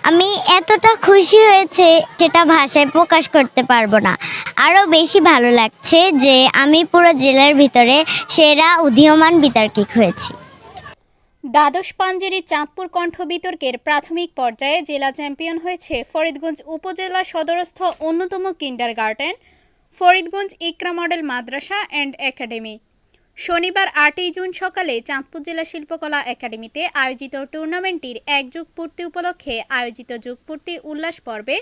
আমি এতটা খুশি হয়েছে সেটা ভাষায় প্রকাশ করতে পারবো না। আরও বেশি ভালো লাগছে যে আমি পুরো জেলার ভিতরে সেরা উদীয়মান বিতার্কিক হয়েছি। দ্বাদশ পাঞ্জেরি চাঁদপুর কণ্ঠ বিতর্কের প্রাথমিক পর্যায়ে জেলা চ্যাম্পিয়ন হয়েছে ফরিদগঞ্জ উপজেলা সদরস্থ অন্যতম kindergarten Faridganj Iqra model Madrasa and academy. শনিবার ৮ই জুন সকালে চাঁদপুর জেলা শিল্পকলা একাডেমিতে আয়োজিত টুর্নামেন্টটির এক যুগ পূর্তি উপলক্ষে আয়োজিত যুগপূর্তি উল্লাস পর্বে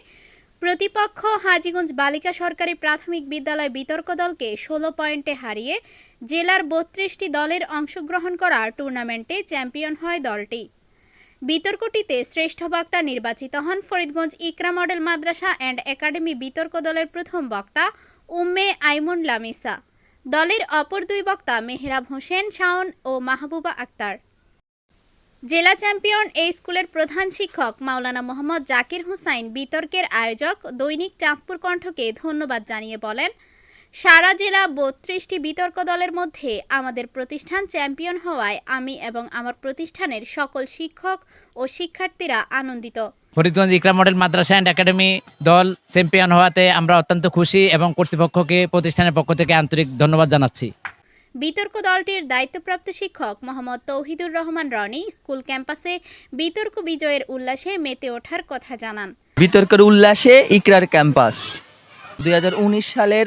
প্রতিপক্ষ হাজীগঞ্জ বালিকা সরকারি প্রাথমিক বিদ্যালয় বিতর্ক দলকে ১৬ পয়েন্টে হারিয়ে জেলার ৩২টি দলের অংশগ্রহণ করা টুর্নামেন্টে চ্যাম্পিয়ন হয় দলটি। বিতর্কটিতে শ্রেষ্ঠ বক্তা নির্বাচিত হন ফরিদগঞ্জ ইকরা মডেল মাদ্রাসা অ্যান্ড একাডেমি বিতর্ক দলের প্রথম বক্তা উম্মে আইমুন লামিসা। দলের অপর দুই বক্তা মেহরাব হোসেন শাওন ও মাহবুবা আক্তার। জেলা চ্যাম্পিয়ন এই স্কুলের প্রধান শিক্ষক মাওলানা মোহাম্মদ জাকির হুসাইন বিতর্কের আয়োজক দৈনিক চাঁদপুর কণ্ঠকে ধন্যবাদ জানিয়ে বলেন, সারা জেলা ৩২টি বিতর্ক দলের মধ্যে আমাদের প্রতিষ্ঠান চ্যাম্পিয়ন হওয়ায় আমি এবং আমার প্রতিষ্ঠানের সকল শিক্ষক ও শিক্ষার্থীরা আনন্দিত। ফরিদগঞ্জ ইকরা মডেল মাদ্রাসা অ্যান্ড একাডেমি দল চ্যাম্পিয়ন হওয়াতে আমরা অত্যন্ত খুশি এবং কর্তৃপক্ষকে প্রতিষ্ঠানের পক্ষ থেকে আন্তরিক ধন্যবাদ জানাচ্ছি। বিতর্ক দলটির দায়িত্বপ্রাপ্ত শিক্ষক মোহাম্মদ তৌহিদুর রহমান রনি স্কুল ক্যাম্পাসে বিতর্ক বিজয়ের উল্লাসে মেতে ওঠার কথা জানান। বিতর্কের উল্লাসে ইকরার ক্যাম্পাস 2019 সালের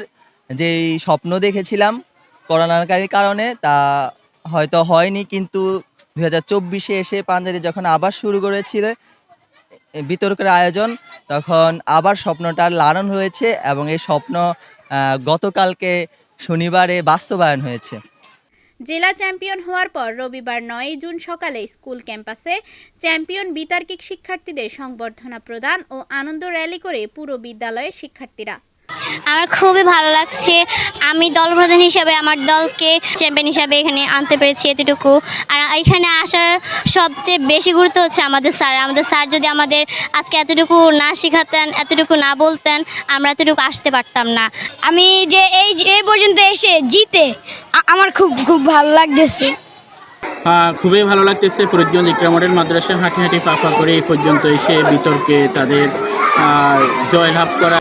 যে স্বপ্ন দেখেছিলাম করোনার কারণে তা হয়তো হয়নি, কিন্তু 2024-এ এসে পাঞ্জেরি যখন আবার শুরু করেছিল বিতর্কের আয়োজন, তখন আবার স্বপ্নটা লালন হয়েছে এবং এই স্বপ্ন গতকালকে শনিবারে বাস্তবায়ন হয়েছে। জেলা চ্যাম্পিয়ন হওয়ার পর রবিবার ৯ জুন সকালে স্কুল ক্যাম্পাসে চ্যাম্পিয়ন বিতার্কিক শিক্ষার্থীদের সংবর্ধনা প্রদান ও আনন্দ র্যালি করে পুরো বিদ্যালয়ের শিক্ষার্থীরা। আমার খুবই ভালো লাগছে। আমি দলপ্রধান হিসাবে আমার দলকে চ্যাম্পিয়ন হিসাবে এখানে আনতে পেরেছি এতটুকু। আর এখানে আসার সবচেয়ে বেশি গুরুত্ব হচ্ছে আমাদের স্যার যদি আমাদের আজকে এতটুকু না শেখাতেন, এতটুকু না বলতেন, আমরা এতটুকু আসতে পারতাম না। আমি যে এই পর্যন্ত এসে জিতে আমার খুব খুব ভালো লাগতেছে। খুবই ভালো লাগতেছে। ফরিদগঞ্জ ইকরা মডেল মাদ্রাসা হাঁটি হাঁটি পা করে এই পর্যন্ত এসে বিতর্কে তাদের জয়লাভ করা